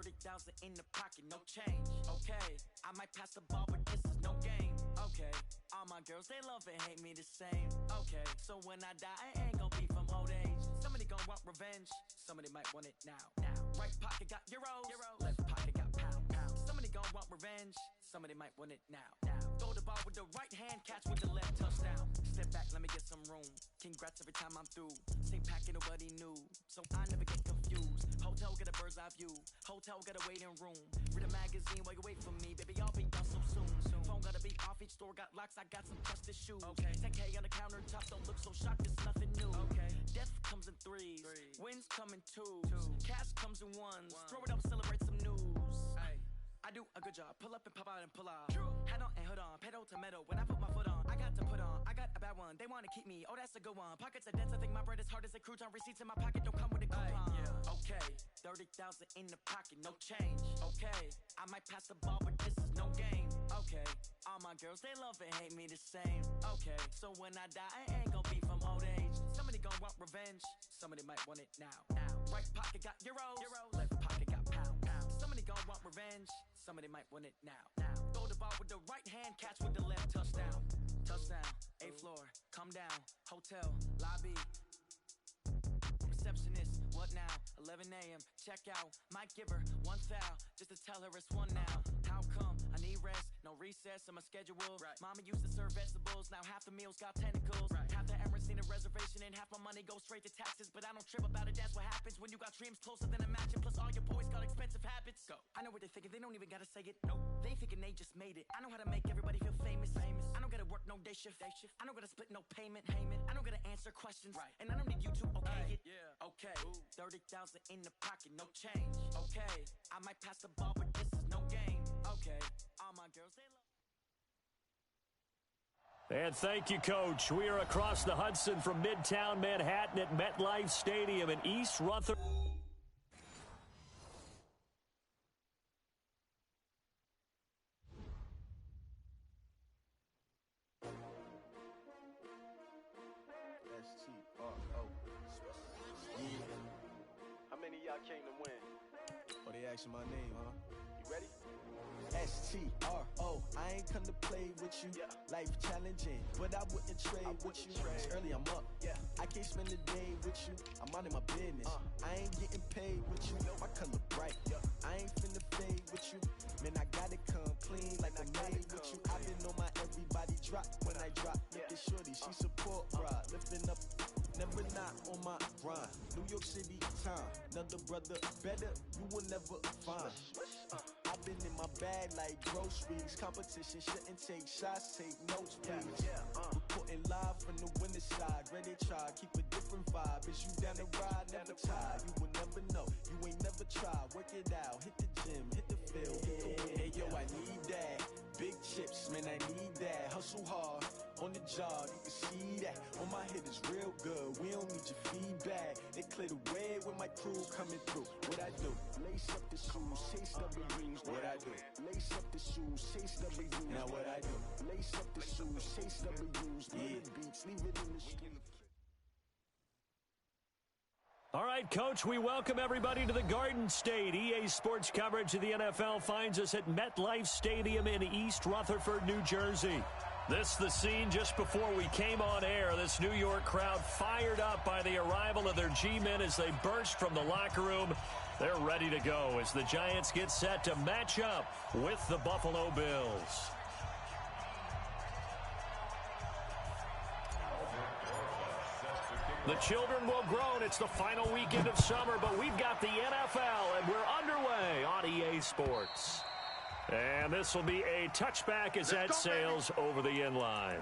30,000 in the pocket, no change. Okay, I might pass the ball, but this is no game. Okay, all my girls, they love and hate me the same. Okay, so when I die, I ain't gon' be from old age. Somebody gon' want revenge, somebody might want it now. Right pocket got euros, left pocket got pound. Somebody gon' want revenge, somebody might want it now. Throw the ball with the right hand, catch with the left, touchdown. Step back, let me get some room. Congrats every time I'm through. Same packet, nobody new, so I never get confused. Hotel get a bird's eye view, hotel get a waiting room. Read a magazine while you wait for me, baby, I'll be done so soon. Phone gotta be off, each store got locks, I got some trusted shoes. Okay, 10K on the countertop, don't look so shocked, it's nothing new. Okay, death comes in threes, wins come in twos, cash comes in ones. Throw it up, celebrate some news. I do a good job, pull up and pop out and pull off. Hat on and hood on, pedal to metal. When I put my foot on, I got to put on. I got a bad one, they wanna keep me, oh that's a good one. Pockets are dense, I think my bread is hard as a crouton. Receipts in my pocket don't come with a coupon. Okay, 30,000 in the pocket, no change. Okay, I might pass the ball, but this is no game. Okay, all my girls, they love and hate me the same. Okay, so when I die, I ain't gon' be from old age. Somebody gon' want revenge, somebody might want it now. Right pocket got euros, left pocket got pound. Somebody gon' want revenge, somebody might want it now. Throw the ball with the right hand, catch with the left, touchdown. Touchdown, H floor, come down, hotel, lobby. Receptionist, what now? 11 a.m., check out. Might give her one foul, just to tell her it's one now. How come? I need rest, no recess in my schedule. Mama used to serve vegetables, now half the meals got tentacles. Half the Emirates need a reservation and half my money goes straight to taxes. But I don't trip about it, that's what happens when you got dreams closer than a mansion. Plus all your boys got expensive habits. Go. I know what they're thinking, they don't even gotta say it. Nope. They thinking they just made it. I know how to make everybody feel famous. I don't gotta work no day shift. I don't gotta split no payment. I don't gotta answer questions. And I don't need you to okay it. Okay, 30,000 in the pocket, no change. Okay, I might pass the ball, but this is no game. Okay, all my girls, they love. And thank you, Coach. We are across the Hudson from Midtown Manhattan at MetLife Stadium in East Rutherford. How many of y'all came to win? Oh, they asking my name, huh? You ready? H2h, I ain't come to play with you. Life challenging, but I wouldn't trade with you. It's early, I'm up. I can't spend the day with you. I'm out of my business. I ain't getting paid with you. My color bright. I ain't finna fade with you. Man, I gotta come clean like I made with you. I've been on my everybody drop when I drop. Look at shorty, she support pride. Lifting up, never not on my grind. New York City time, another brother better, you will never find. I've been in my bag like groceries. Competition shouldn't take shots, take notes, please. Reporting live from the winter side. Ready to try, keep a different vibe. Is you down the ride, never tired. You will never know, you ain't never tried. Work it out, hit the gym, hit the field. Hey yo, I need that. Big chips, man, I need that. Hustle hard on the job, you can see that. On my head is real good, we don't need your feedback. They clear the way with my crew coming through. What I do? Lace up the shoes, chase W's. What I do? Lace up the shoes, chase W's. Now what I do? Lace up the shoes, chase W's. Yeah. Beats, leave it in the street. All right, Coach, we welcome everybody to the Garden State. EA Sports coverage of the NFL finds us at MetLife Stadium in East Rutherford, New Jersey. This is the scene just before we came on air. This New York crowd fired up by the arrival of their G-men as they burst from the locker room. They're ready to go as the Giants get set to match up with the Buffalo Bills. The children will groan. It's the final weekend of summer, but we've got the NFL, and we're underway on EA Sports. And this will be a touchback as that sails over the end line.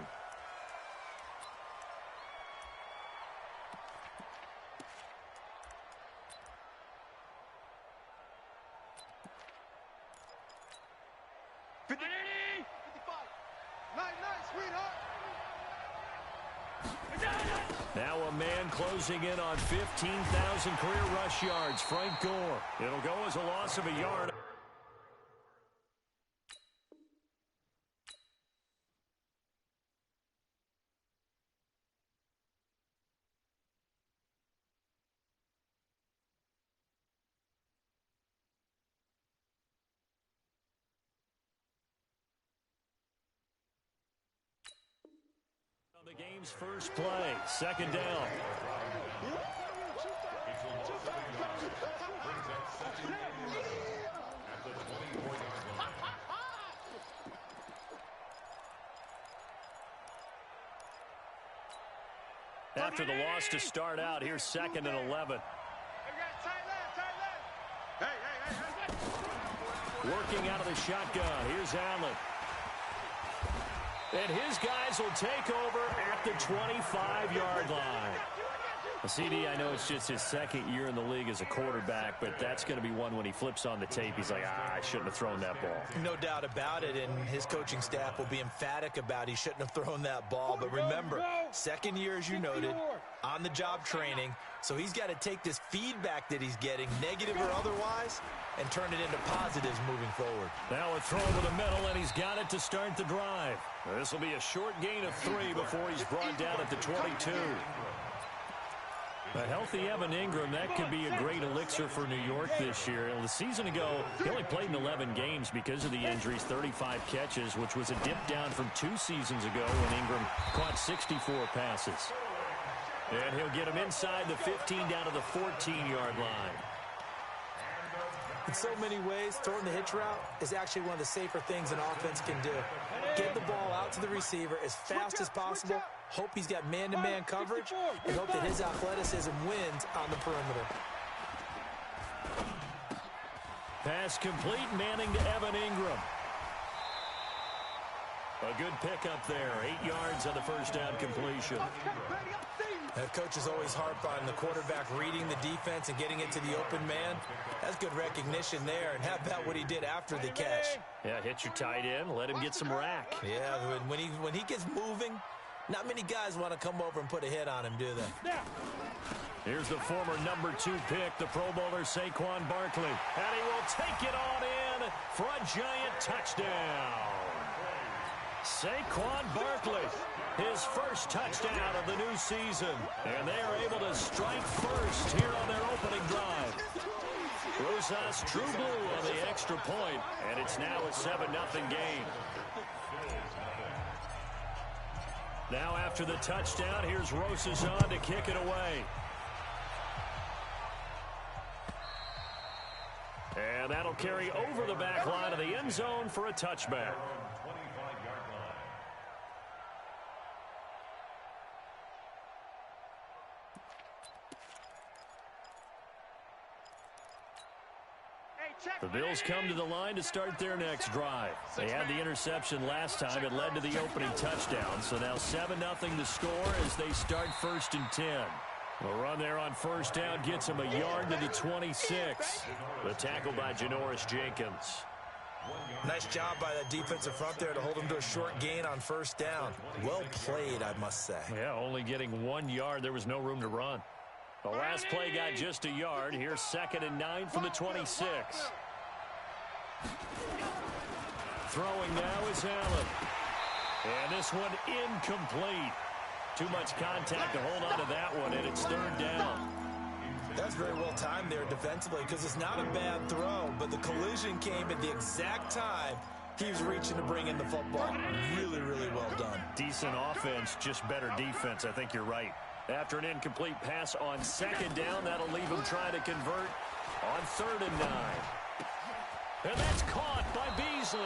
Now a man closing in on 15,000 career rush yards, Frank Gore. It'll go as a loss of a yard. game's first play. Second down. After the loss to start out, here's 2nd and 11. Working out of the shotgun. Here's Allen. And his guys will take over at the 25-yard line. CD, I know it's just his 2nd year in the league as a quarterback, but that's going to be one when he flips on the tape. He's like, I shouldn't have thrown that ball. No doubt about it, and his coaching staff will be emphatic about he shouldn't have thrown that ball. But remember, 2nd year, as you noted, on-the-job training, so he's got to take this feedback that he's getting, negative or otherwise, and turn it into positives moving forward. Now a throw over the middle, and he's got it to start the drive. This will be a short gain of 3 before he's brought down at the 22. A healthy Evan Ingram, that could be a great elixir for New York this year. The season ago, he only played in 11 games because of the injuries, 35 catches, which was a dip down from 2 seasons ago when Ingram caught 64 passes. And he'll get him inside the 15 down to the 14-yard line. In so many ways, throwing the hitch route is actually one of the safer things an offense can do. Get the ball out to the receiver as fast as possible, hope he's got man-to-man coverage, and hope that his athleticism wins on the perimeter. Pass complete, Manning to Evan Ingram. A good pickup there, 8 yards on the first down completion. Coaches always harp on the quarterback reading the defense and getting it to the open man. That's good recognition there. And how about what he did after the catch? Yeah, hit your tight end, let him get some rack. Yeah, when he gets moving, not many guys want to come over and put a hit on him, do they? Here's the former number 2 pick, the Pro Bowler Saquon Barkley. And he will take it on in for a giant touchdown. Saquon Barkley, his first touchdown of the new season. And they are able to strike first here on their opening drive. Rosas true blue on the extra point, and it's now a 7-0 game. Now after the touchdown, here's Rosas on to kick it away. And that'll carry over the back line of the end zone for a touchback. The Bills come to the line to start their next drive. They had the interception last time. It led to the opening touchdown. So now 7-0 the score as they start 1st and 10. The run there on first down gets him a yard to the 26. The tackle by Janoris Jenkins. Nice job by that defensive front there to hold him to a short gain on first down. Well played, I must say. Yeah, only getting 1 yard. There was no room to run. The last play got just a yard. Here's 2nd and 9 from the 26. Throwing now is Allen. And this one incomplete. Too much contact to hold on to that one, and it's 3rd down. That's very well timed there defensively because it's not a bad throw, but the collision came at the exact time he was reaching to bring in the football. Really, really well done. Decent offense, just better defense. I think you're right. After an incomplete pass on 2nd down, that'll leave him trying to convert on 3rd and 9. And that's caught by Beasley.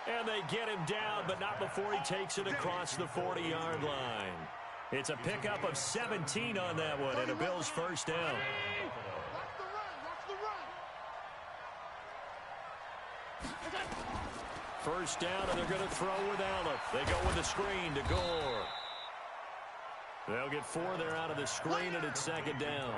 And they get him down, but not before he takes it across the 40-yard line. It's a pickup of 17 on that one, and a Bills first down. First down, and they're going to throw with Allen. They go with the screen to Gore. They'll get 4 there out of the screen, and it's 2nd down.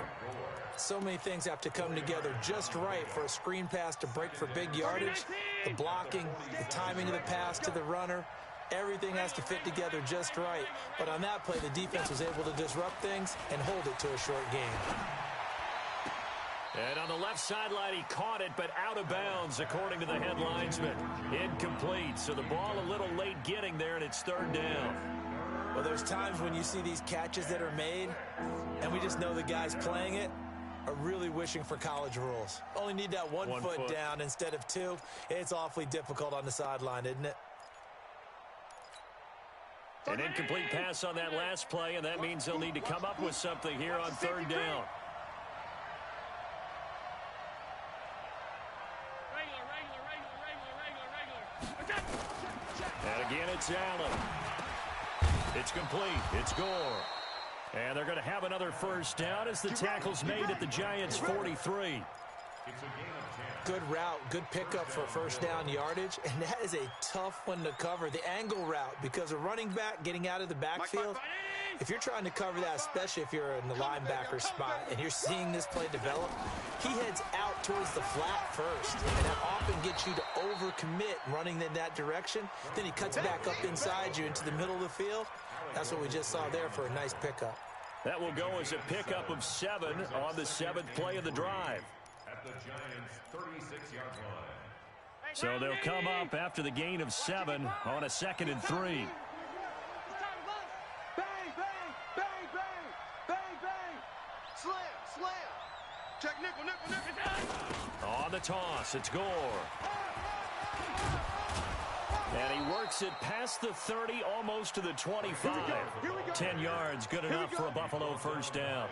So many things have to come together just right for a screen pass to break for big yardage. The blocking, the timing of the pass to the runner, everything has to fit together just right. But on that play, the defense was able to disrupt things and hold it to a short game. And on the left sideline, he caught it, but out of bounds, according to the head linesman. Incomplete, so the ball a little late getting there, and it's 3rd down. Well, there's times when you see these catches that are made, and we just know the guys playing it are really wishing for college rules. Only need that one foot down instead of 2. It's awfully difficult on the sideline, isn't it? An incomplete pass on that last play, and that means they'll need to come up with something here on third down. And again, it's Allen. It's complete. It's Gore. And they're going to have another first down as the tackle's made at the Giants' 43. Good route, good pickup for first down yardage, and that is a tough one to cover, the angle route, because a running back getting out of the backfield, if you're trying to cover that, especially if you're in the linebacker spot and you're seeing this play develop, he heads out towards the flat first, and that often gets you to overcommit running in that direction. Then he cuts back up inside you into the middle of the field. That's what we just saw there for a nice pickup. That will go as a pickup of 7 on the 7th play of the drive. At the Giants' 36-yard line. So they'll come up after the gain of 7 on a 2nd and 3. Bang, bang, bang, bang, bang, bang. Slam, slam. Check nickel, nickel, nickel. On the toss, it's Gore. And he works it past the 30, almost to the 25. 10 yards, good enough for a Buffalo first down.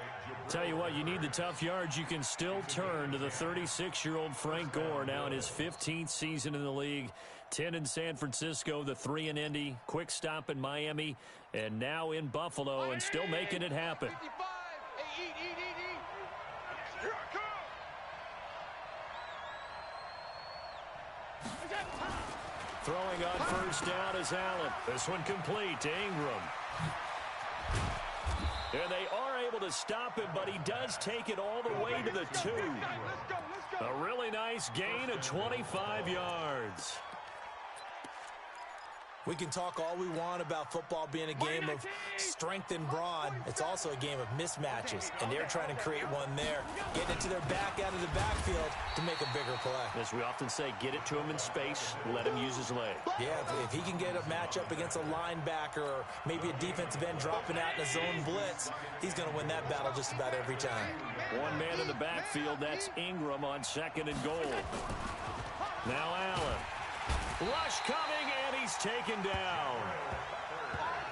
Tell you what, you need the tough yards. You can still turn to the 36-year-old Frank Gore, now in his 15th season in the league. 10 in San Francisco, the 3 in Indy, quick stop in Miami, and now in Buffalo, and still making it happen. 55. Hey, eat. Here I come. Throwing on first down is Allen. This one complete to Ingram. And they are able to stop him, but he does take it all the way to the 2. A really nice gain of 25 yards. We can talk all we want about football being a game of strength and brawn. It's also a game of mismatches, and they're trying to create one there. Getting it to their back out of the backfield to make a bigger play. As we often say, get it to him in space, let him use his leg. Yeah, if he can get a matchup against a linebacker or maybe a defensive end dropping out in a zone blitz, he's going to win that battle just about every time. One man in the backfield, that's Ingram on 2nd and goal. Now Allen. Rush coming, and he's taken down.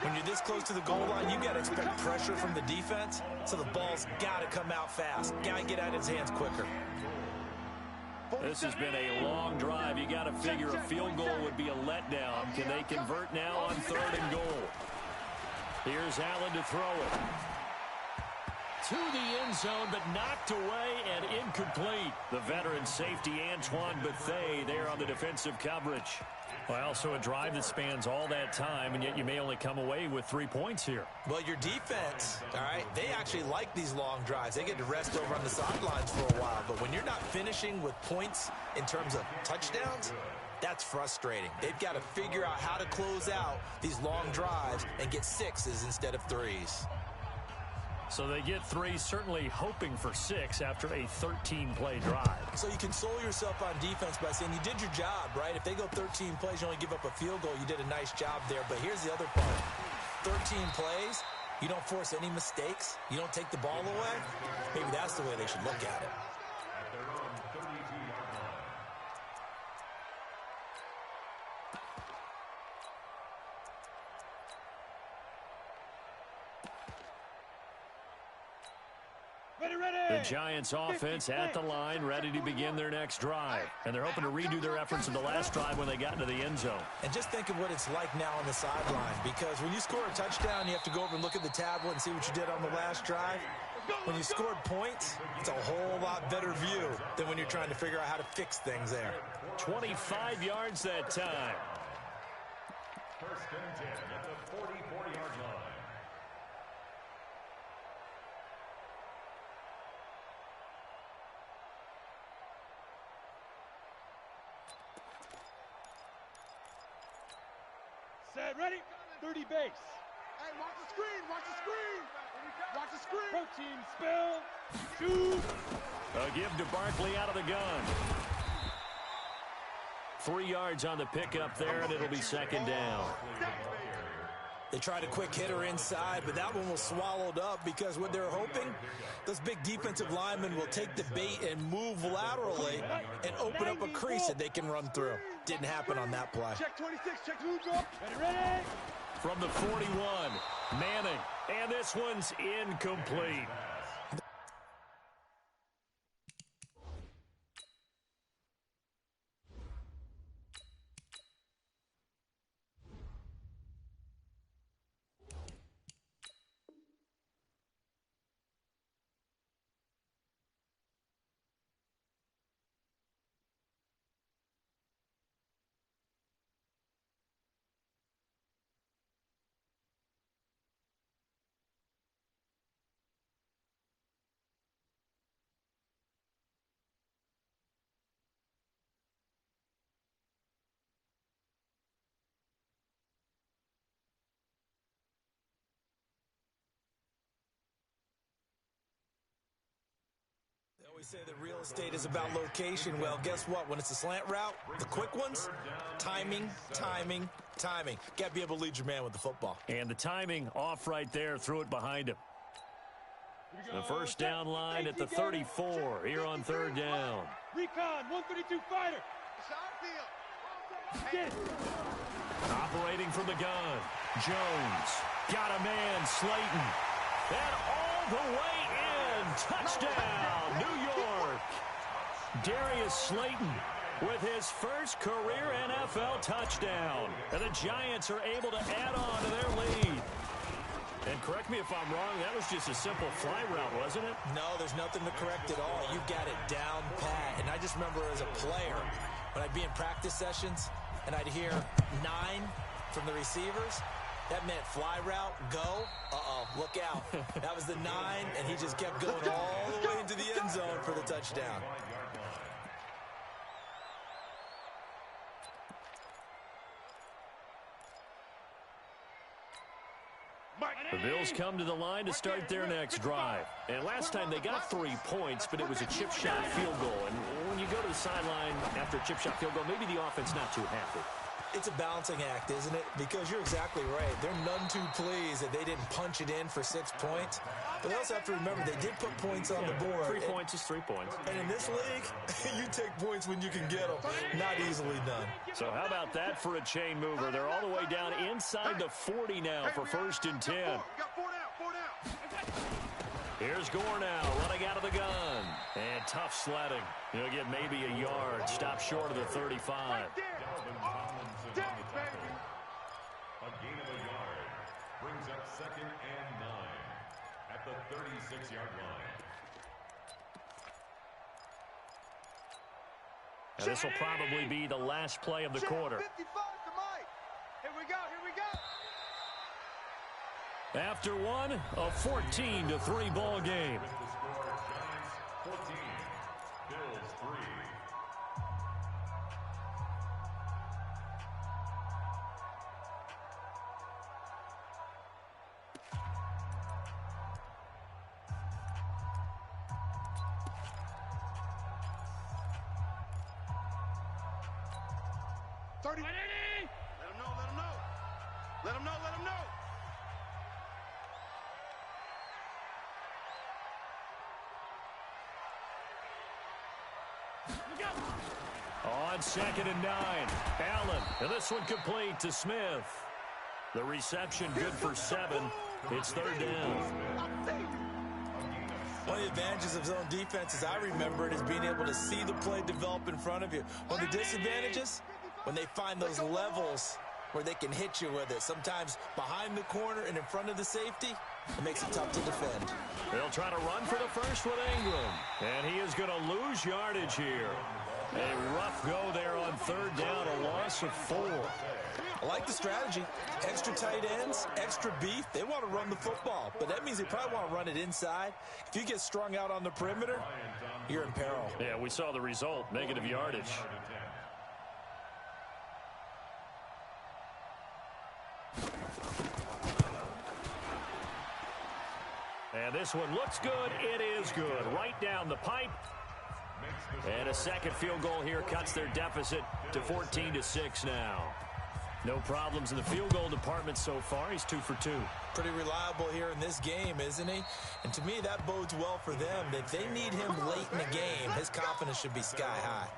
When you're this close to the goal line, you got to expect pressure from the defense, so the ball's got to come out fast. Got to get out of his hands quicker. This has been a long drive. You got to figure a field goal would be a letdown. Can they convert now on 3rd and goal? Here's Allen to throw it. To the end zone, but knocked away and incomplete. The veteran safety, Antoine Bethea, there on the defensive coverage. Well, so a drive that spans all that time, and yet you may only come away with 3 points here. Well, your defense, all right, they actually like these long drives. They get to rest over on the sidelines for a while. But when you're not finishing with points in terms of touchdowns, that's frustrating. They've got to figure out how to close out these long drives and get 6s instead of 3s. So they get 3, certainly hoping for 6 after a 13-play drive. So you console yourself on defense by saying you did your job, right? If they go 13 plays, you only give up a field goal, you did a nice job there. But here's the other part. 13 plays, you don't force any mistakes, you don't take the ball away. Maybe that's the way they should look at it. The Giants offense at the line, ready to begin their next drive. And they're hoping to redo their efforts in the last drive when they got into the end zone. And just think of what it's like now on the sideline, because when you score a touchdown, you have to go over and look at the tablet and see what you did on the last drive. When you scored points, it's a whole lot better view than when you're trying to figure out how to fix things there. 25 yards that time. First and 10 at the 44-yard line. Set, ready, 30 base. Hey, watch the screen, watch the screen. Watch the screen. Protein spill. 2. A give to Barkley out of the gun. 3 yards on the pickup there, and it'll be 2nd down. They tried a quick hitter inside, but that one was swallowed up because what they're hoping, those big defensive linemen will take the bait and move laterally and open up a crease that they can run through. Didn't happen on that play. Check 26, check the move up. Ready, ready. from the 41. Manning, and this one's incomplete. They say that real estate is about location. Well, guess what? When it's a slant route, the quick ones, timing, timing, timing. Got to be able to lead your man with the football. And the timing off right there. Threw it behind him. The first down line at the 34 here on third down. Recon, 132 fighter. Operating from the gun. Jones. Got a man, Slayton. And all the way in. Touchdown, New York. Darius Slayton with his first career NFL touchdown. And the Giants are able to add on to their lead. And correct me if I'm wrong, that was just a simple fly route, wasn't it? No, there's nothing to correct at all. You got it down pat. And I just remember as a player, when I'd be in practice sessions and I'd hear 9 from the receivers, that meant fly route, go, look out. That was the 9, and he just kept going all the way into the end zone for the touchdown. The Bills come to the line to start their next drive. And last time they got 3 points, but it was a chip shot field goal. And when you go to the sideline after a chip shot field goal, maybe the offense not too happy. It's a balancing act, isn't it? Because you're exactly right. They're none too pleased that they didn't punch it in for 6 points. But they also have to remember they did put points on the board. 3 points is 3 points. And in this league, you take points when you can get them. Not easily done. So how about that for a chain mover? They're all the way down inside the 40 now for 1st and 10. Here's Gore now, running out of the gun. And tough sledding. He'll get maybe a yard. Stop short of the 35. A gain of a yard brings up 2nd and 9 at the 36-yard line. And this will probably be the last play of the quarter. Here we go. After one, a 14-3 ball game. With the score, Giants 14, Bills 3. Let him know. Let him know. On 2nd and 9, Allen, and this one complete to Smith. The reception good for 7. It's 3rd down. One of the advantages of zone defense, as I remember it, is being able to see the play develop in front of you. One of the disadvantages, when they find those levels where they can hit you with it, sometimes behind the corner and in front of the safety, it makes it tough to defend. They'll try to run for the first with Ingram. And he is going to lose yardage here. A rough go there on 3rd down, a loss of 4. I like the strategy. Extra tight ends, extra beef. They want to run the football, but that means they probably want to run it inside. If you get strung out on the perimeter, you're in peril. Yeah, we saw the result, negative yardage. And this one looks good. It is good. Right down the pipe. And a second field goal here cuts their deficit to 14-6 now. No problems in the field goal department so far. He's 2 for 2. Pretty reliable here in this game, isn't he? And to me, that bodes well for them. If they need him late in the game, his confidence should be sky high.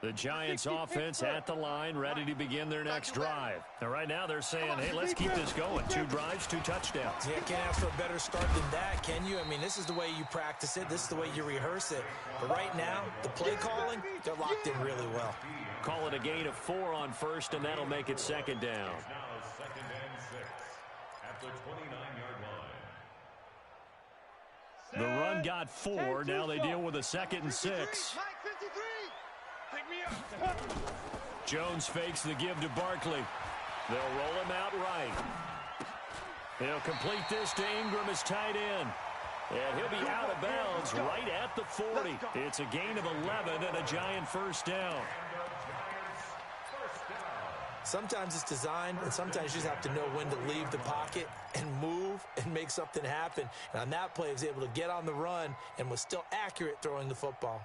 The Giants offense at the line, ready to begin their next drive. And right now they're saying, hey, let's keep this going. 2 drives, 2 touchdowns. Yeah, can't ask for a better start than that, can you? I mean, this is the way you practice it. This is the way you rehearse it. But right now, the play calling, they're locked in really well. Call it a gain of 4 on first, and that'll make it second down. Now 2nd and 6 at the 29-yard line. The run got 4. Now they deal with a 2nd and 6. Jones fakes the give to Barkley. They'll roll him out right. He'll complete this to Ingram as tight end. And he'll be out of bounds right at the 40. It's a gain of 11 and a Giant first down. Sometimes it's designed, and sometimes you just have to know when to leave the pocket and move and make something happen. And on that play, he was able to get on the run and was still accurate throwing the football.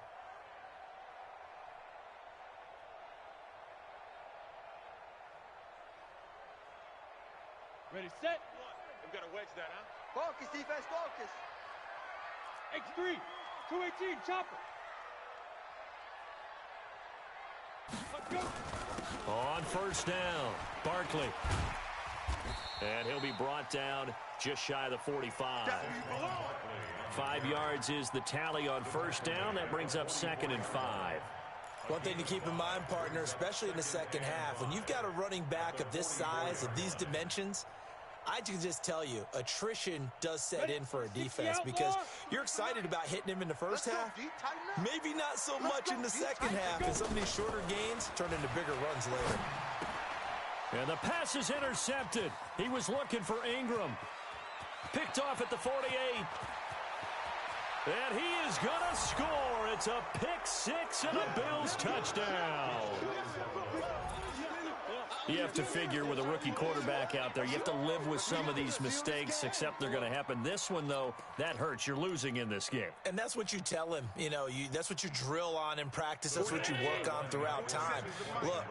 Ready, set. We've got to wedge that, huh? Focus, defense, focus. H3, 218, chopper. Let's go. On first down, Barkley. And he'll be brought down just shy of the 45. 5 yards is the tally on first down. That brings up 2nd and 5. One thing to keep in mind, partner, especially in the second half, when you've got a running back of this size, of these dimensions, I can just tell you, attrition does set in for a defense because you're excited about hitting him in the first half. Maybe not so much in the second half, and some of these shorter gains turn into bigger runs later. And the pass is intercepted. He was looking for Ingram. Picked off at the 48. And he is going to score. It's a pick 6 and a Bills touchdown. You have to figure with a rookie quarterback out there, you have to live with some of these mistakes, except they're going to happen. This one, though, that hurts. You're losing in this game. And that's what you tell him. You know, that's what you drill on in practice. That's what you work on throughout time. Look,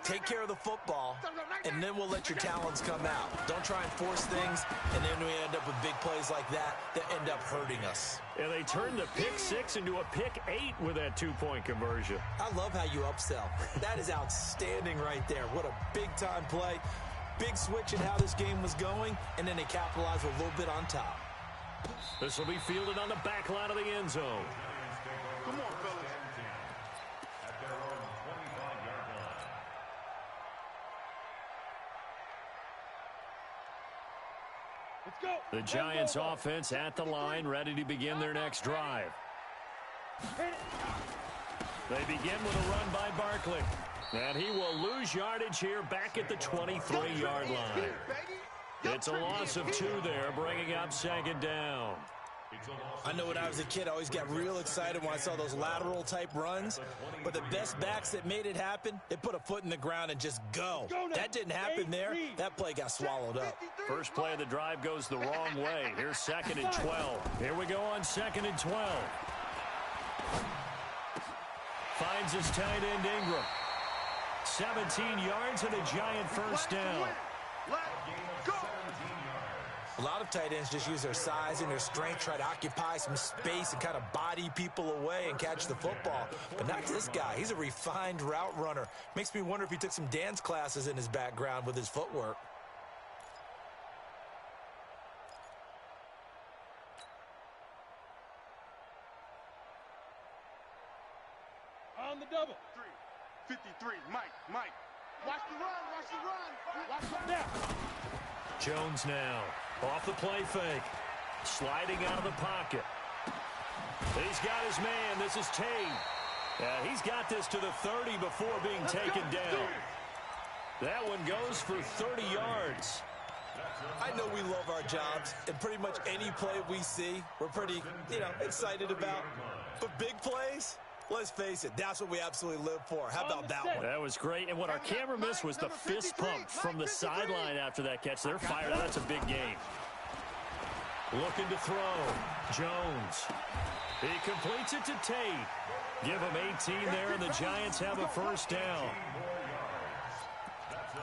take care of the football, and then we'll let your talents come out. Don't try and force things, and then we end up with big plays like that end up hurting us. And they turned the pick 6 into a pick 8 with that 2-point conversion. I love how you upsell. That is outstanding right there. What a big-time play. Big switch in how this game was going, and then they capitalized with a little bit on top. This will be fielded on the back line of the end zone. Come on, fellas. At their own 25-yard line. Let's go. The Giants offense at the line, ready to begin their next drive. They begin with a run by Barkley. And he will lose yardage here back at the 23-yard line. It's a loss of 2 there, bringing up 2nd down. I know when I was a kid, I always got real excited when I saw those lateral-type runs. But the best backs that made it happen, they put a foot in the ground and just go. That didn't happen there. That play got swallowed up. First play of the drive goes the wrong way. Here's 2nd and 12. Here we go on 2nd and 12. Finds his tight end Ingram. 17 yards and a Giant first down. A lot of tight ends just use their size and their strength, try to occupy some space and kind of body people away and catch the football. But not this guy. He's a refined route runner. Makes me wonder if he took some dance classes in his background with his footwork. On the double. 53, Mike. Watch the run. Watch the Now. Jones now off the play fake. Sliding out of the pocket. He's got his man. This is Tate. He's got this to the 30 before being taken down. That one goes for 30 yards. I know we love our jobs, and pretty much any play we see, we're pretty, excited about. But big plays, let's face it, that's what we absolutely live for. How about that one? That was great. And what our camera missed was the fist pump from the sideline after that catch. They're fired. That's a big game. Looking to throw. Jones. He completes it to Tate. Give him 18 there, and the Giants have a first down.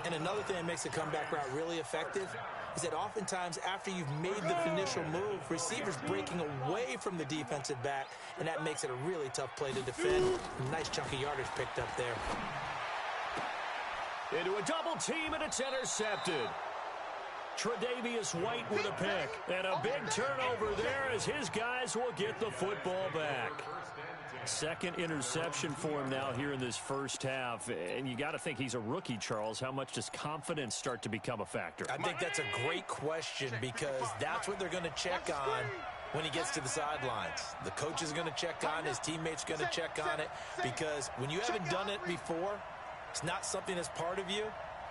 And another thing that makes the comeback route really effective, is that oftentimes after you've made the initial move, receivers breaking away from the defensive back, and that makes it a really tough play to defend. A nice chunk of yardage picked up there. Into a double team, and it's intercepted. Tre'Davious White with a pick. And a big turnover there as his guys will get the football back. Second interception for him now here in this first half. And you got to think he's a rookie, Charles. How much does confidence start to become a factor? I think that's a great question because that's what they're going to check on when he gets to the sidelines. The coach is going to check on, his teammates going to check on it, because when you haven't done it before, it's not something that's part of you.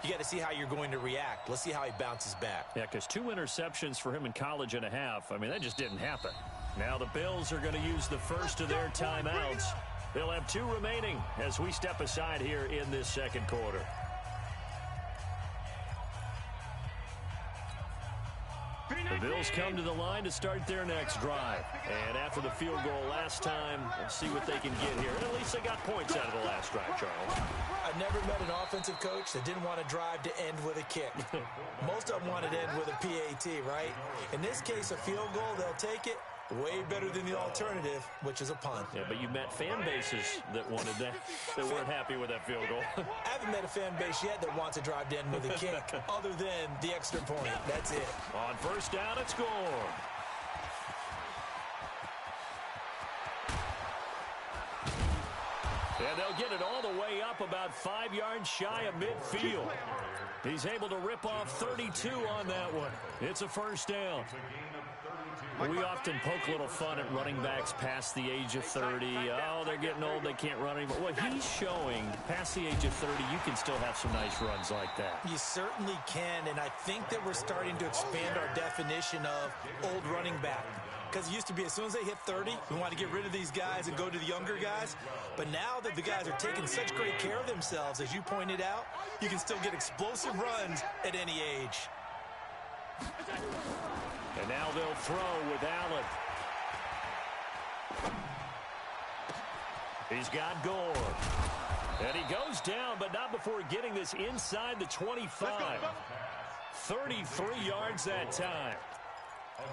You got to see how you're going to react. Let's see how he bounces back. Yeah, because 2 interceptions for him in college and a half. I mean, that just didn't happen. Now the Bills are going to use the first of their timeouts. They'll have 2 remaining as we step aside here in this second quarter. The Bills come to the line to start their next drive. And after the field goal last time, we'll see what they can get here. And at least they got points out of the last drive, Charles. I've never met an offensive coach that didn't want to drive to end with a kick. Most of them wanted to end with a PAT, right? In this case, a field goal, they'll take it. Way better than the alternative, which is a punt. Yeah, but you met fan bases that wanted that, that weren't happy with that field goal. I haven't met a fan base yet that wants to drive to end with a kick, other than the extra point. That's it. On first down, it's score. And they'll get it all the way up about 5 yards shy of midfield. He's able to rip off 32 on that one. It's a first down. We often poke a little fun at running backs past the age of 30. Oh, they're getting old, they can't run anymore. Well, he's showing past the age of 30, you can still have some nice runs like that. You certainly can, and I think that we're starting to expand our definition of old running back. Because it used to be as soon as they hit 30, we want to get rid of these guys and go to the younger guys. But now that the guys are taking such great care of themselves, as you pointed out, you can still get explosive runs at any age. And now they'll throw with Allen. He's got Gore. And he goes down, but not before getting this inside the 25. 33 yards that time.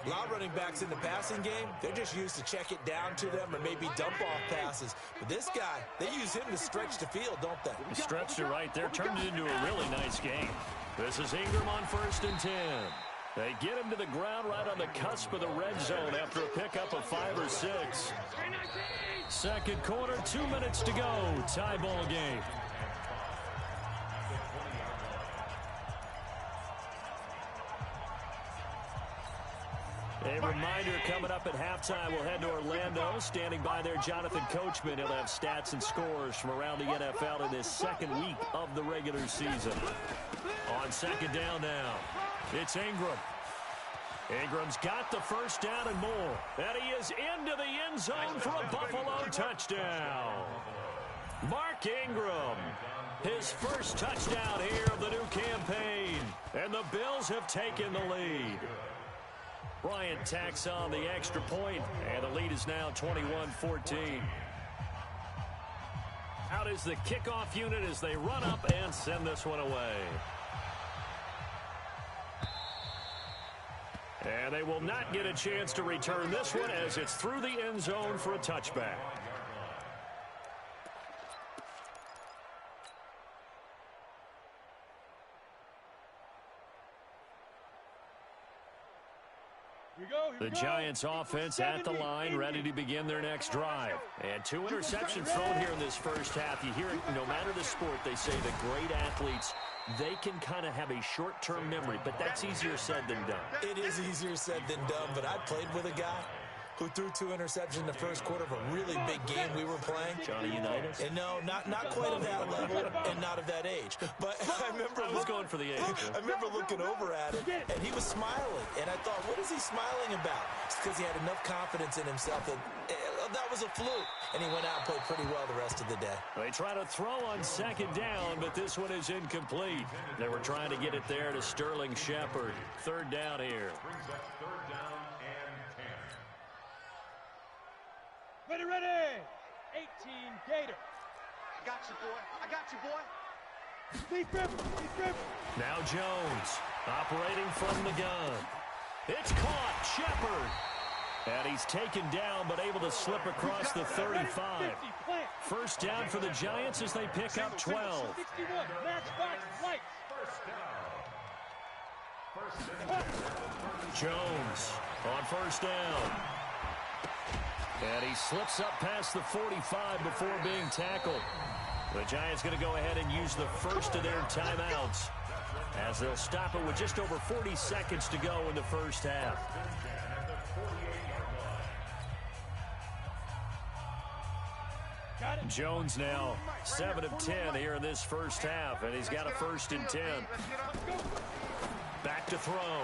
A lot of running backs in the passing game, they're just used to check it down to them or maybe dump off passes. But this guy, they use him to stretch the field, don't they? He stretched it right there, turned it into a really nice game. This is Ingram on 1st and 10. They get him to the ground right on the cusp of the red zone after a pickup of 5 or 6. Second quarter, 2 minutes to go. Tie ball game. A reminder coming up at halftime, we'll head to Orlando. Standing by there, Jonathan Coachman. He'll have stats and scores from around the NFL in this second week of the regular season. On second down now, it's Ingram. Ingram's got the first down and more. And he is into the end zone for a Buffalo touchdown. Mark Ingram, his first touchdown here of the new campaign. And the Bills have taken the lead. Bryant tacks on the extra point, and the lead is now 21-14. Out is the kickoff unit as they run up and send this one away. And they will not get a chance to return this one as it's through the end zone for a touchback. The Giants offense at the line, ready to begin their next drive. And 2 interceptions thrown here in this first half. You hear it, no matter the sport, they say that great athletes, they can kind of have a short-term memory, but that's easier said than done. It is easier said than done, but I played with a guy who threw 2 interceptions in the first quarter of a really big game we were playing. Johnny Unitas? And no, not quite of that level and not of that age. But I remember I was going for the age. I remember looking over at him, and he was smiling. And I thought, what is he smiling about? It's because he had enough confidence in himself that that was a fluke. And he went out and played pretty well the rest of the day. They try to throw on second down, but this one is incomplete. They were trying to get it there to Sterling Shepard. Third down here. Brings up 3rd down and 10. Ready! 18 Gator. I got you, boy. I got you, boy. Now Jones operating from the gun. It's caught. Shepard. And he's taken down but able to slip across the 35. First down for the Giants as they pick up 12. Jones on first down. And he slips up past the 45 before being tackled. The Giants going to go ahead and use the first of their timeouts as they'll stop it with just over 40 seconds to go in the first half. Jones now 7 of 10 here in this first half, and he's got a 1st and 10. Back to throw.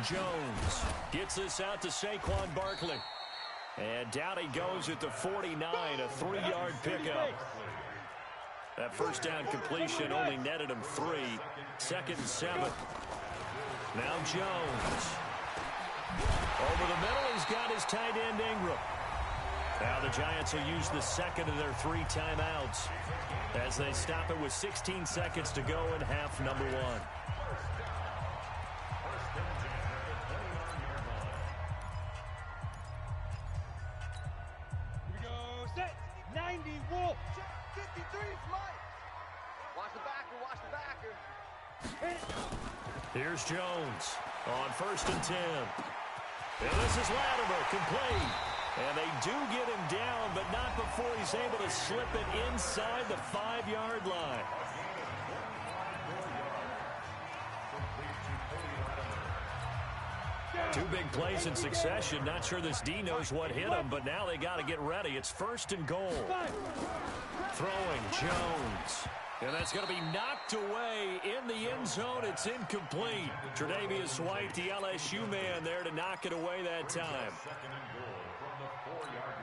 Jones gets this out to Saquon Barkley. And down he goes at the 49, a 3-yard pickup. That first down completion only netted him 3. 2nd and 7. Now Jones. Over the middle, he's got his tight end Ingram. Now the Giants will use the second of their 3 timeouts as they stop it with 16 seconds to go in half number 1. Here we go, set, 90, Wolf. 53 is Mike. Watch the backer, watch the backer. Here's Jones on 1st and 10. And this is Latimer, complete. And they do get him down, but not before he's able to slip it inside the 5-yard line. Two big plays in succession. Not sure this D knows what hit him, but now they got to get ready. It's 1st and goal. Throwing Jones. And that's going to be knocked away in the end zone. It's incomplete. Tre'Davious White, the LSU man, there to knock it away that time. 2nd and goal from the 4-yard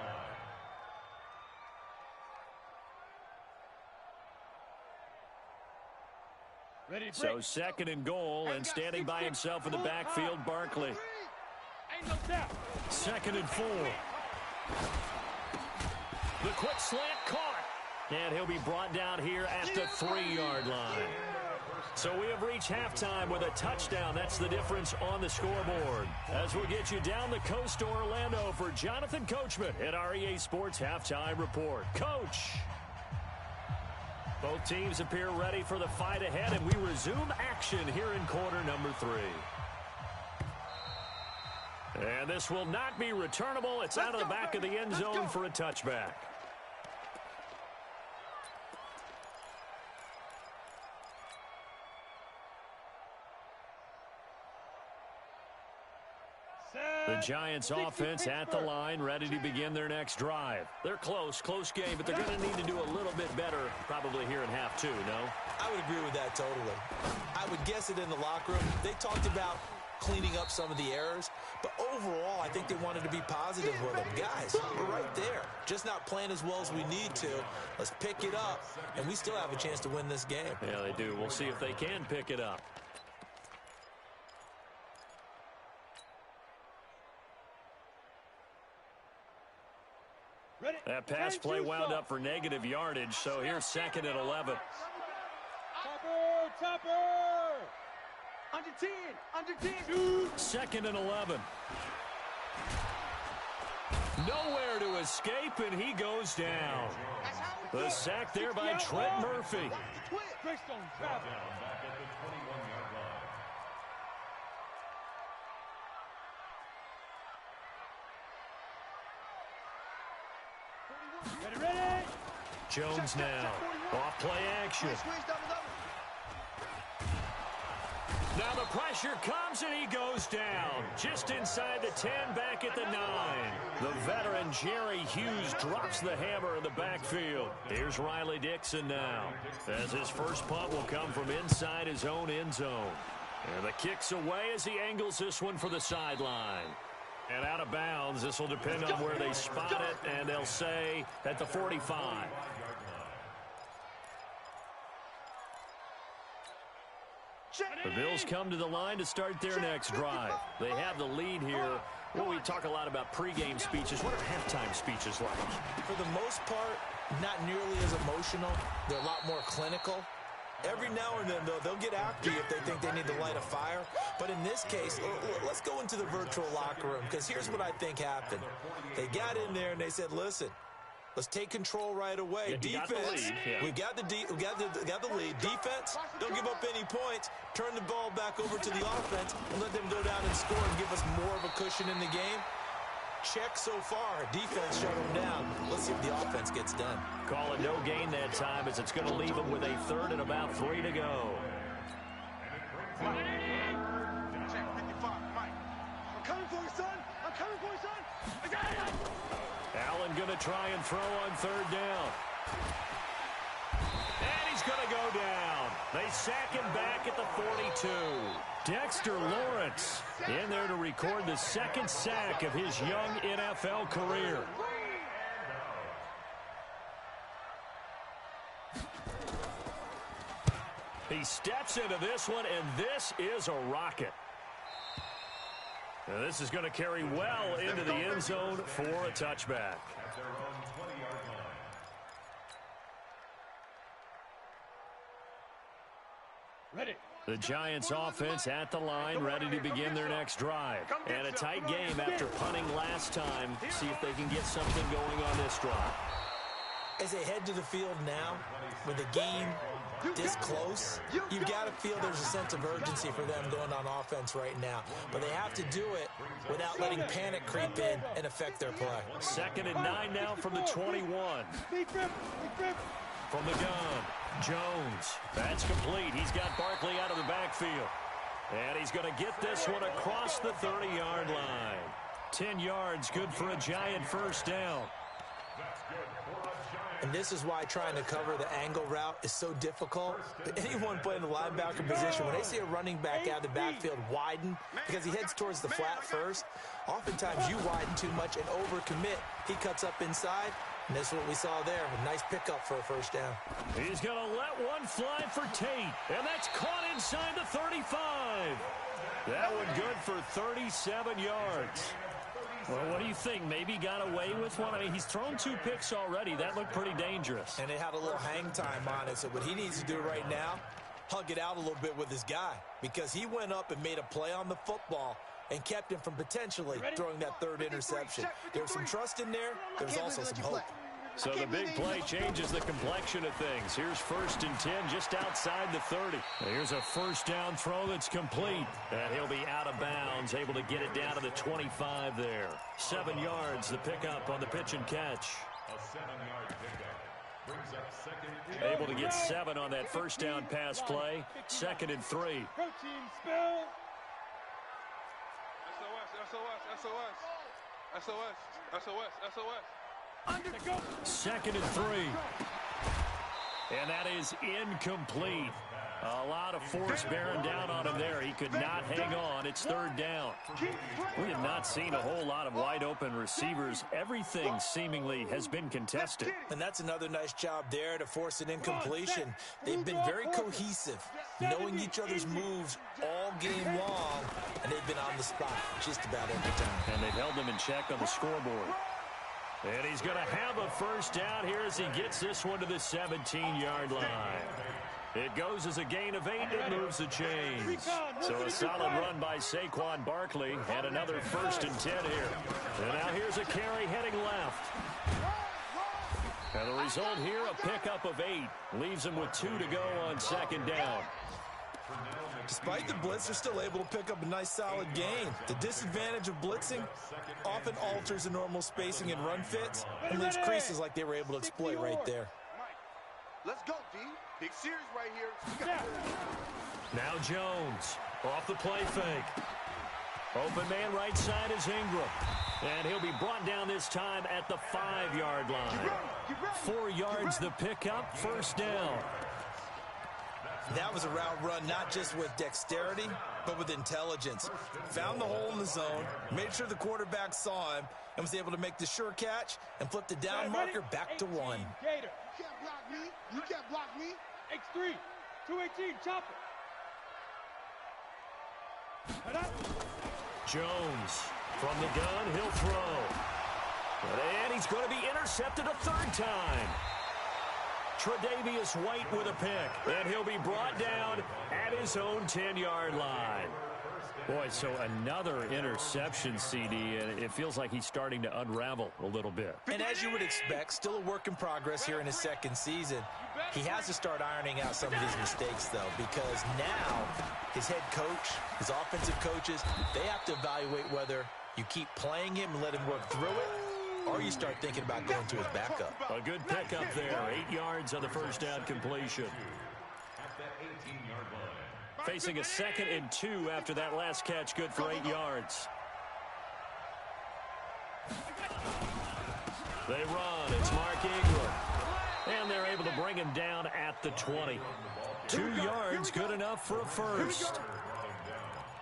line. So 2nd and goal, and standing by himself in the backfield, Barkley. Ain't no doubt. 2nd and 4. The quick slant caught. And he'll be brought down here at the 3-yard line. So we have reached halftime with a touchdown. That's the difference on the scoreboard. As we'll get you down the coast to Orlando for Jonathan Coachman at our EA Sports Halftime Report. Coach. Both teams appear ready for the fight ahead, and we resume action here in quarter number 3. And this will not be returnable. It's out of the back of the end zone for a touchback. The Giants offense at the line, ready to begin their next drive. They're close game, but they're going to need to do a little bit better probably here in half 2, no? I would agree with that totally. I would guess it in the locker room. They talked about cleaning up some of the errors, but overall, I think they wanted to be positive with them. Guys, we're right there. Just not playing as well as we need to. Let's pick it up, and we still have a chance to win this game. Yeah, they do. We'll see if they can pick it up. That pass play wound up for negative yardage, so here's 2nd and 11. Topper! Under 10! 2nd and 11. Nowhere to escape, and he goes down. The sack there by Trent Murphy. Greystone travel. Back at the 21-yard line. Ready? Jones now. Off play action. Now the pressure comes and he goes down. Just inside the 10, back at the 9. The veteran Jerry Hughes drops the hammer in the backfield. Here's Riley Dixon now, as his first punt will come from inside his own end zone. And the kick's away as he angles this one for the sideline. And out of bounds, this will depend on where they spot it, and they'll say at the 45. The Bills come to the line to start their next drive. They have the lead here. Well, we talk a lot about pregame speeches. What are halftime speeches like? For the most part, not nearly as emotional. They're a lot more clinical. Every now and then, though, they'll get after you if they think they need to light a fire. But in this case, let's go into the virtual locker room, because here's what I think happened. They got in there and they said, listen, let's take control right away. Defense, we got the lead. Defense, don't give up any points. Turn the ball back over to the offense and let them go down and score and give us more of a cushion in the game. Check so far. Defense shut them down. Let's see if the offense gets done. Call it no gain that time, as it's going to leave them with a 3rd and about 3 to go. Check 55, Mike. I'm coming for you, son. I'm coming for you, son. Allen going to try and throw on 3rd down. And he's going to go down. They sack him back at the 42. Dexter Lawrence in there to record the 2nd sack of his young NFL career. He steps into this one, and this is a rocket. Now this is going to carry well into the end zone for a touchback. Ready. The Giants offense at the line, ready to begin their next drive. And a tight game after punting last time. See if they can get something going on this drive. As they head to the field now, with the game this close, you've got to feel there's a sense of urgency for them going on offense right now. But they have to do it without letting panic creep in and affect their play. 2nd and 9 now from the 21. From the gun, Jones. That's complete. He's got Barkley out of the backfield. And he's going to get this one across the 30-yard line. 10 yards, good for a Giant 1st down. And this is why trying to cover the angle route is so difficult. Anyone playing the linebacker position, when they see a running back out of the backfield widen because he heads towards the flat first, oftentimes you widen too much and overcommit. He cuts up inside, and this is what we saw there. A nice pickup for a 1st down. He's going to let one fly for Tate, and that's caught inside the 35. That one good for 37 yards. Well, what do you think? Maybe got away with one? I mean, he's thrown 2 picks already. That looked pretty dangerous. And it had a little hang time on it. So what he needs to do right now, hug it out a little bit with his guy, because he went up and made a play on the football and kept him from potentially throwing that 3rd interception. There's some trust in there. There's also some hope. So the big play changes the complexion of things. Here's 1st and 10 just outside the 30. Here's a 1st down throw that's complete. And he'll be out of bounds, able to get it down to the 25 there. 7 yards, the pickup on the pitch and catch. A 7-yard pickup brings up 2nd. Able to get 7 on that 1st down pass play. 2nd and 3. Protein spill. SOS. 2nd and 3. And that is incomplete. A lot of force bearing down on him there. He could not hang on. It's 3rd down. We have not seen a whole lot of wide open receivers. Everything seemingly has been contested. And that's another nice job there to force an incompletion. They've been very cohesive, knowing each other's moves all game long, and they've been on the spot just about every time. And they've held them in check on the scoreboard. And he's going to have a 1st down here as he gets this one to the 17-yard line. It goes as a gain of 8. It moves the chains. So a solid run by Saquon Barkley, and another 1st and 10 here. And now here's a carry heading left. And the result here, a pickup of 8. Leaves him with 2 to go on 2nd down. Despite the blitz, they're still able to pick up a nice solid gain. The disadvantage of blitzing often alters the normal spacing and run fits and leaves creases like they were able to exploit right there. Let's go, D. Big series right here. Now Jones off the play fake. Open man right side is Ingram. And he'll be brought down this time at the 5-yard line. 4 yards the pickup, 1st down. That was a route run not just with dexterity, but with intelligence. Found the hole in the zone, made sure the quarterback saw him, and was able to make the sure catch and flip the down marker back to 1. Gator. You can't block me. You can't block me. X3. 218. Chopper. Jones from the gun, he'll throw. And he's going to be intercepted a 3rd time. Tre'Davious White with a pick, and he'll be brought down at his own 10-yard line. Boy, so another interception, CD, and it feels like he's starting to unravel a little bit. And as you would expect, still a work in progress here in his second season. He has to start ironing out some of these mistakes, though, because now his head coach, his offensive coaches, they have to evaluate whether you keep playing him and let him work through it, or you start thinking about going to his backup. A good pickup there, 8 yards on the first down completion. Facing a 2nd and 2 after that last catch, good for 8 yards. They run. It's Mark Ingram. And they're able to bring him down at the 20. 2 yards, good enough for a first.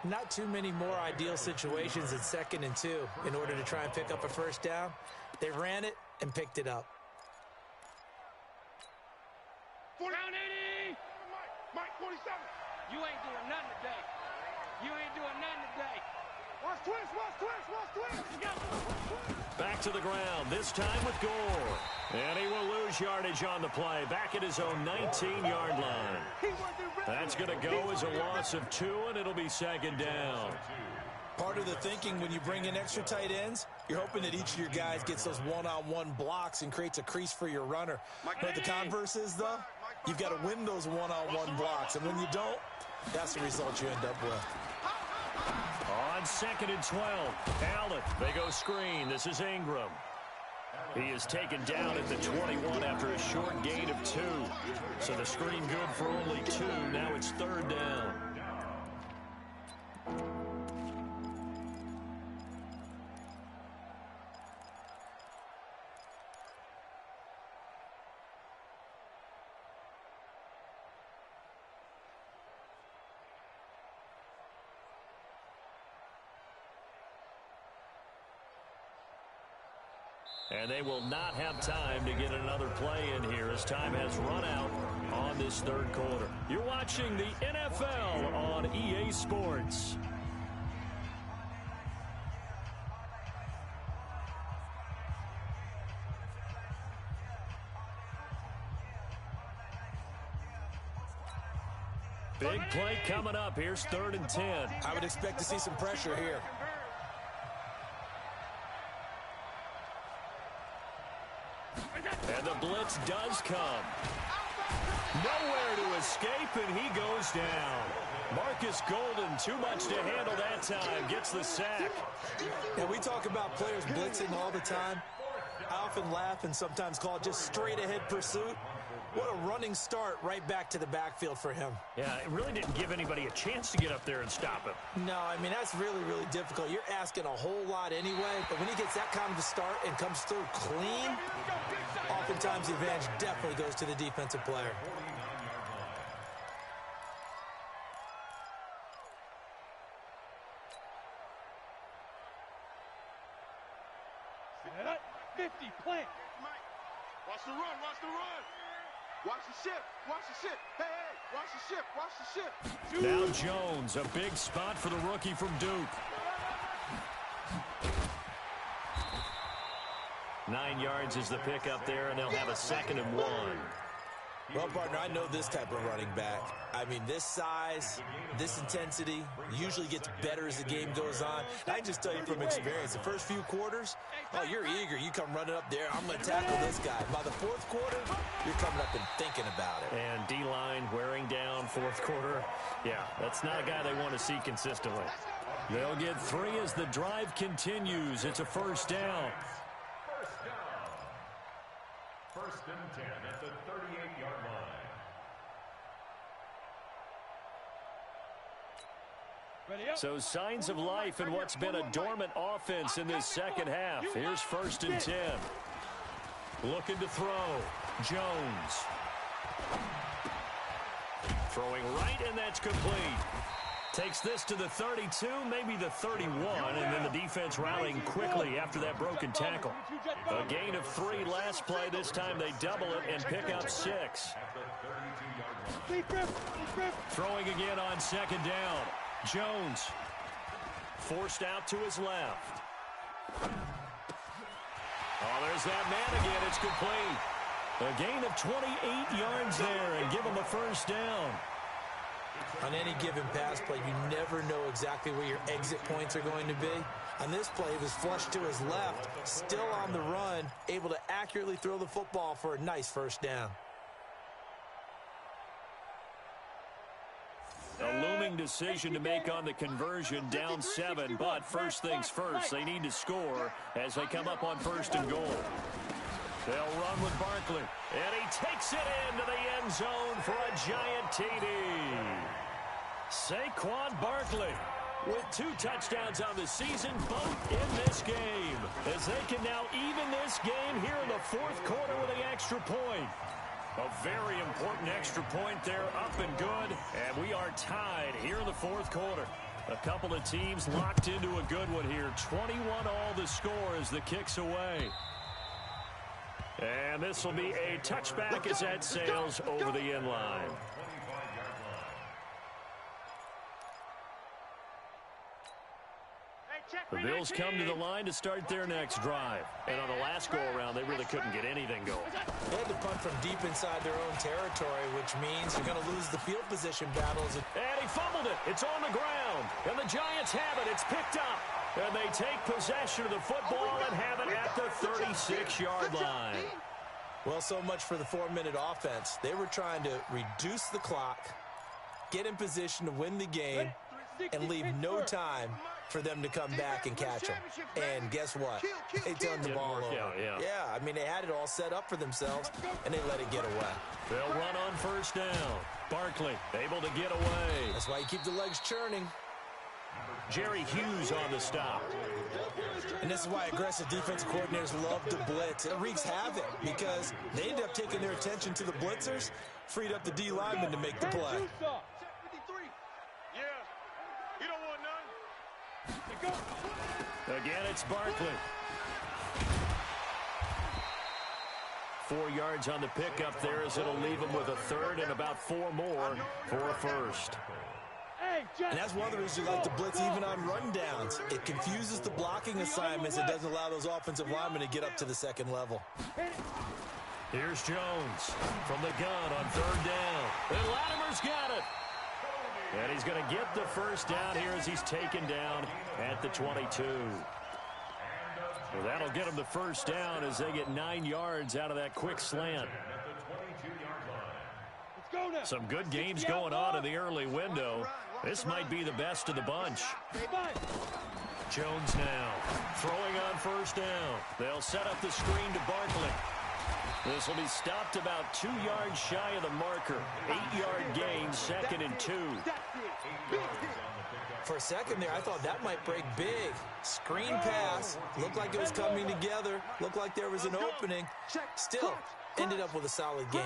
Not too many more ideal situations in 2nd and 2 in order to try and pick up a first down. They ran it and picked it up. Down 80! Mike, 47! You ain't doing nothing today. You ain't doing nothing today. Watch twist, watch twist, watch twist! Back to the ground, this time with Gore. And he will lose yardage on the play, back at his own 19-yard line. That's going to go as a loss of 2, and it'll be 2nd down. Part of the thinking when you bring in extra tight ends, you're hoping that each of your guys gets those one-on-one blocks and creates a crease for your runner. But the converse is, though, you've got to win those one-on-one blocks. And when you don't, that's the result you end up with. On 2nd and 12, Allen, they go screen. This is Ingram. He is taken down at the 21 after a short gain of 2. So the screen good for only 2. Now it's 3rd down. And they will not have time to get another play in here as time has run out on this 3rd quarter. You're watching the NFL on EA Sports. Big play coming up. Here's 3rd and 10. I would expect to see some pressure here. And the blitz does come. Nowhere to escape, and he goes down. Marcus Golden, too much to handle that time, gets the sack. And we talk about players blitzing all the time. I often laugh and sometimes call it just straight-ahead pursuit. What a running start right back to the backfield for him. Yeah, it really didn't give anybody a chance to get up there and stop him. No, I mean, that's really, really difficult. You're asking a whole lot anyway, but when he gets that kind of a start and comes through clean, oftentimes the advantage definitely goes to the defensive player. Set up, 50, plant. Watch the run, watch the run. Watch the ship, watch the ship. Hey, hey, watch the ship, watch the ship. Now Jones, a big spot for the rookie from Duke. 9 yards is the pickup there, and they'll have a 2nd and 1. Well, partner, I know this type of running back. I mean, this size, this intensity usually gets better as the game goes on. I can just tell you from experience, the first few quarters, oh, you're eager. You come running up there, I'm going to tackle this guy. By the 4th quarter, you're coming up and thinking about it. And D-line wearing down 4th quarter. Yeah, that's not a guy they want to see consistently. They'll get 3 as the drive continues. It's a 1st down. 1st and 10 at the 38-yard line. So signs of life in what's been a dormant offense in this 2nd half. Here's 1st and 10. Looking to throw. Jones. Throwing right, and that's complete. Takes this to the 32, maybe the 31, and then the defense rallying quickly after that broken tackle. A gain of 3 last play. This time they double it and pick up 6. Throwing again on 2nd down. Jones forced out to his left. Oh, there's that man again. It's complete. A gain of 28 yards there and give him a first down. On any given pass play, you never know exactly where your exit points are going to be. On this play, he was flushed to his left, still on the run, able to accurately throw the football for a nice first down. A looming decision to make on the conversion, down 7, but first things first, they need to score as they come up on first and goal. They'll run with Barkley, and he takes it into the end zone for a giant TD. Saquon Barkley with 2 touchdowns on the season, both in this game, as they can now even this game here in the fourth quarter with the extra point. A very important extra point there, up and good, and we are tied here in the fourth quarter. A couple of teams locked into a good one here. 21 all the score as the kick's away. And this will be a touchback as that sails over the end line. The Bills come to the line to start their next drive. And on the last go-around, they really couldn't get anything going. They had to punt from deep inside their own territory, which means they're going to lose the field position battles. And he fumbled it. It's on the ground. And the Giants have it. It's picked up. And they take possession of the football and have it at the 36-yard line. Well, so much for the 4-minute offense. They were trying to reduce the clock, get in position to win the game, and leave no time for them to come back and catch them. And guess what? They turned the ball over. Yeah, I mean, they had it all set up for themselves, and they let it get away. They'll run on first down. Barkley able to get away. That's why you keep the legs churning. Jerry Hughes on the stop. And this is why aggressive defensive coordinators love to blitz. It wreaks havoc because they end up taking their attention to the blitzers, freed up the D lineman to make the play. Again, it's Barkley. 4 yards on the pickup there as it'll leave him with a third and about 4 more for a first. And that's one of the reasons you like to blitz even on rundowns. It confuses the blocking assignments. It doesn't allow those offensive linemen to get up to the second level. Here's Jones from the gun on third down. And Latimer's got it. And he's going to get the first down here as he's taken down at the 22. Well, that'll get him the first down as they get 9 yards out of that quick slant. Some good games going on in the early window. This might be the best of the bunch. Jones now throwing on first down. They'll set up the screen to Barkley. This will be stopped about 2 yards shy of the marker. 8-yard gain, 2nd and 2. For a second there, I thought that might break big. Screen pass. Looked like it was coming together. Looked like there was an opening. Still, ended up with a solid gain.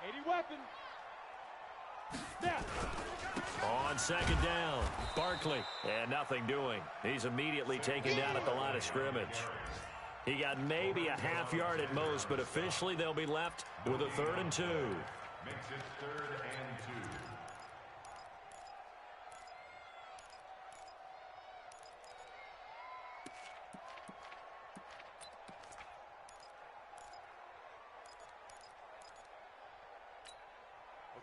80 weapon. On second down, Barkley, and nothing doing. He's immediately taken down at the line of scrimmage. He got maybe a half yard at most, but officially they'll be left with a 3rd and 2. Makes it 3rd and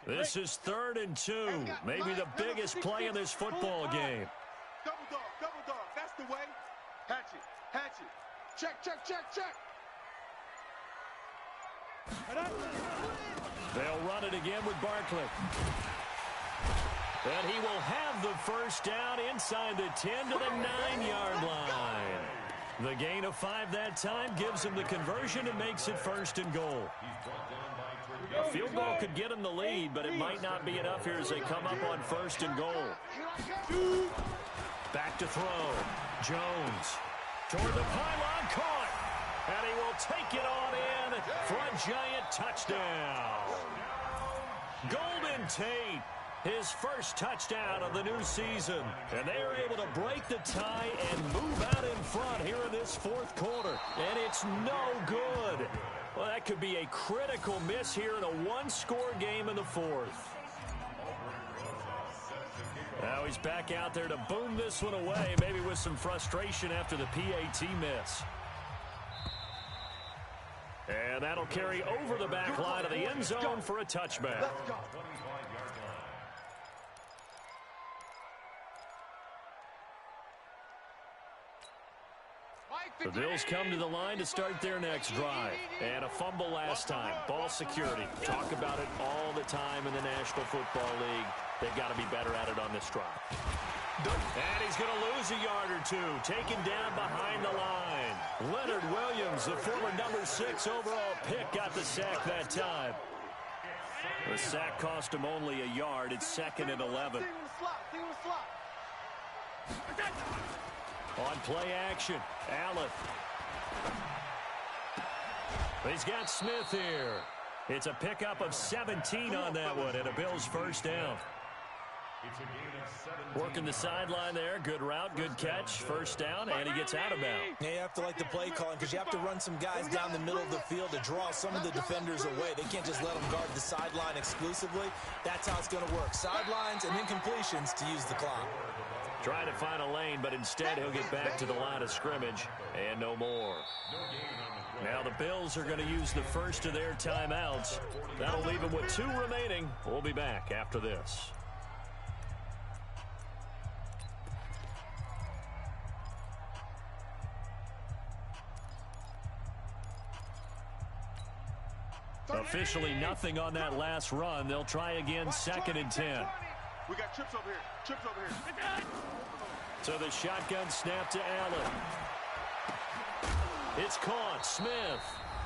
2. This is 3rd and 2, maybe the biggest play in this football game. Double dog, that's the way. Hatchet. Check. They'll run it again with Barkley. And he will have the first down inside the 10 to the 9-yard line. The gain of 5 that time gives him the conversion and makes it 1st and goal. A field goal could get him the lead, but it might not be enough here as they come up on 1st and goal. Back to throw. Jones toward the pylon, caught. And he will take it on in for a giant touchdown. Golden Tate, his first touchdown of the new season. And they are able to break the tie and move out in front here in this fourth quarter. And it's no good. Well, that could be a critical miss here in a one-score game in the fourth. Now he's back out there to boom this one away, maybe with some frustration after the PAT miss. And that'll carry over the back line of the end zone for a touchback. Let's go. The Bills come to the line to start their next drive. And a fumble last time. Ball security. Talk about it all the time in the National Football League. They've got to be better at it on this drive. And he's going to lose a yard or two. Taken down behind the line. Leonard Williams, the former number 6 overall pick, got the sack that time. The sack cost him only a yard. It's 2nd and 11. On play action, Allen. He's got Smith here. It's a pickup of 17 on that one and a Bills first down. Working the sideline there. Good route, good catch. First down, and he gets out of bounds. Yeah, you have to like the play calling because you have to run some guys down the middle of the field to draw some of the defenders away. They can't just let them guard the sideline exclusively. That's how it's going to work. Sidelines and incompletions to use the clock. Trying to find a lane, but instead he'll get back to the line of scrimmage and no more. Now the Bills are going to use the first of their timeouts. That'll leave them with 2 remaining. We'll be back after this. Officially nothing on that last run. They'll try again, 2nd and 10. We got trips over here. Trips over here. So the shotgun snap to Allen. It's caught. Smith.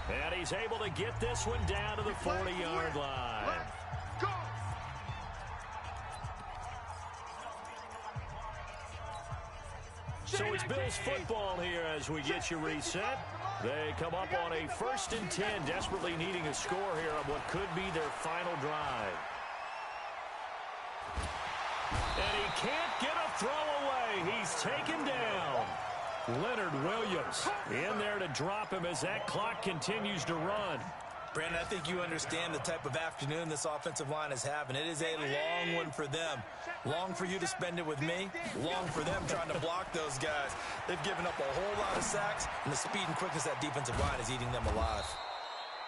And he's able to get this one down to the 40-yard line. Let's go. So it's Bills football here as we get you reset. They come up on a 1st and 10, desperately needing a score here on what could be their final drive. And he can't get a throw away. He's taken down. Leonard Williams in there to drop him as that clock continues to run. Brandon, I think you understand the type of afternoon this offensive line is having. It is a long one for them. Long for you to spend it with me. Long for them trying to block those guys. They've given up a whole lot of sacks, and the speed and quickness of that defensive line is eating them alive.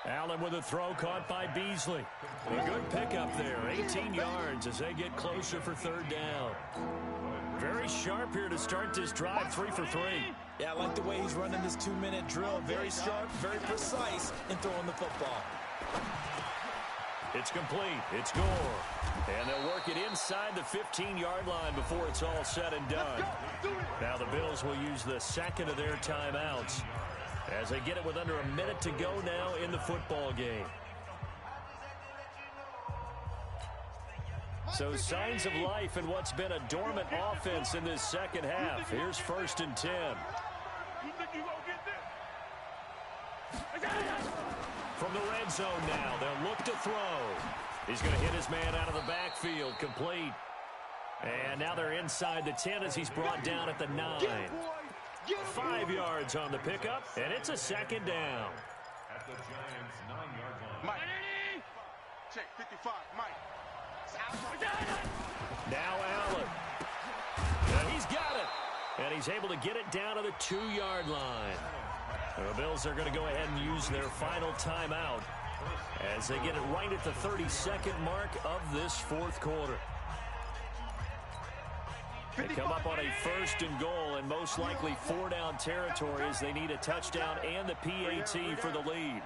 Allen with a throw caught by Beasley. A good pickup there, 18 yards as they get closer for 3rd down. Very sharp here to start this drive, 3 for 3. Yeah, I like the way he's running this 2-minute drill. Very sharp, very precise in throwing the football. It's complete. It's Gore. And they'll work it inside the 15-yard line before it's all said and done. Now the Bills will use the 2nd of their timeouts as they get it with under a minute to go now in the football game. So signs of life in what's been a dormant offense in this second half. Here's 1st and 10. From the red zone now, they'll look to throw. He's going to hit his man out of the backfield, complete. And now they're inside the 10 as he's brought down at the 9. 5 yards on the pickup, and it's a 2nd down. At the Giants' 9-yard line. Mike. Check 55. Mike. Now Allen. And he's got it. And he's able to get it down to the 2-yard line. And the Bills are going to go ahead and use their final timeout as they get it right at the 32nd mark of this 4th quarter. They come up on a 1st and goal and most likely 4-down territory as they need a touchdown and the PAT for the lead.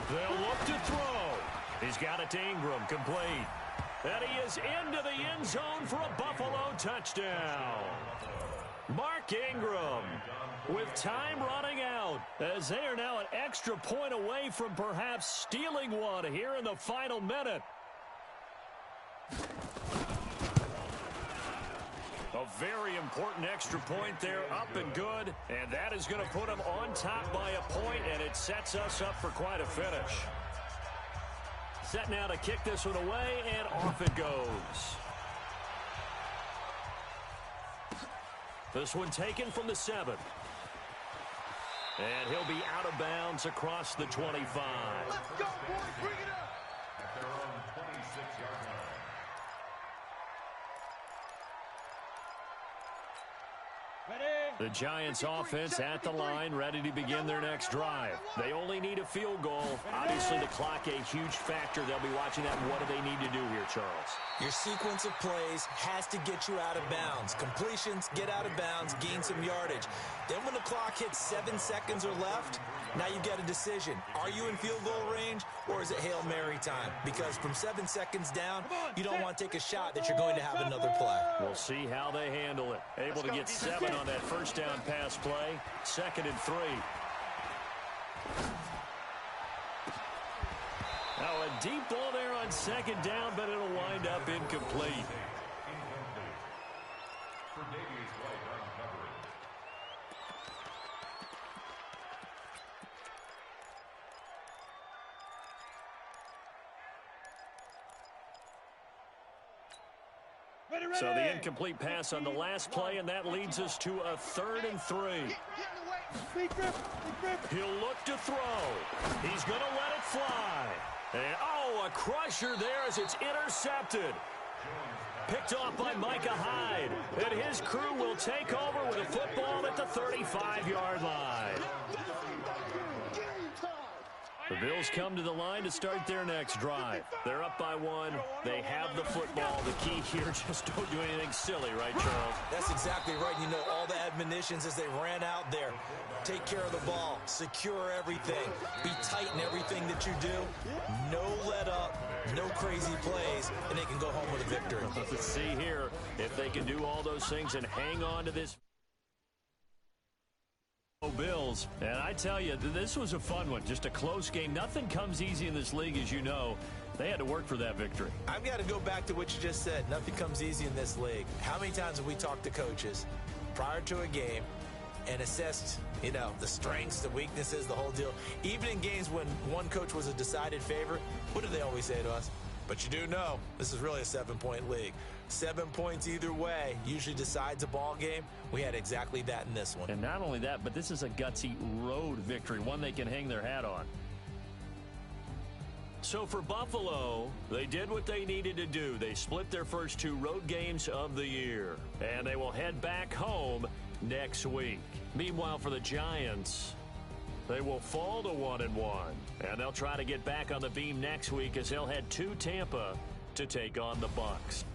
They'll look to throw. He's got it to Ingram, complete. And he is into the end zone for a Buffalo touchdown. Mark Ingram with time running out as they are now an extra point away from perhaps stealing one here in the final minute. A very important extra point there, up and good, and that is going to put them on top by a point, and it sets us up for quite a finish. Set now to kick this one away, and off it goes. This one taken from the 7. And he'll be out of bounds across the 25. Let's go, boys. Bring it up. At their own 26-yard line. Ready? The Giants offense at the line, ready to begin their next drive. They only need a field goal. Obviously, the clock a huge factor. They'll be watching that. What do they need to do here, Charles? Your sequence of plays has to get you out of bounds. Completions, get out of bounds, gain some yardage. Then when the clock hits 7 seconds or left, now you've got a decision. Are you in field goal range, or is it Hail Mary time? Because from 7 seconds down, you don't want to take a shot that you're going to have another play. We'll see how they handle it. Able to get 7 on that first down pass play. 2nd and 3. Now a deep ball there on 2nd down, but it'll wind up incomplete. So the incomplete pass on the last play, and that leads us to a 3rd and 3. He'll look to throw. He's going to let it fly. And, a crusher there as it's intercepted. Picked off by Micah Hyde. And his crew will take over with a football at the 35-yard line. The Bills come to the line to start their next drive. They're up by 1. They have the football. The key here, just don't do anything silly, right, Charles? That's exactly right. You know, all the admonitions as they ran out there. Take care of the ball. Secure everything. Be tight in everything that you do. No let up. No crazy plays. And they can go home with a victory. Let's see here if they can do all those things and hang on to this Bills. And I tell you, this was a fun one. Just a close game. Nothing comes easy in this league, as you know. They had to work for that victory. I've got to go back to what you just said. Nothing comes easy in this league. How many times have we talked to coaches prior to a game and assessed, the strengths, the weaknesses, the whole deal? Even in games when one coach was a decided favorite, what do they always say to us? But you do know this is really a 7-point league. 7 points either way usually decides a ball game. We had exactly that in this one. And not only that, but this is a gutsy road victory, one they can hang their hat on. So for Buffalo, they did what they needed to do. They split their first 2 road games of the year, and they will head back home next week. Meanwhile, for the Giants, they will fall to 1-1, and they'll try to get back on the beam next week as they'll head to Tampa to take on the Bucs.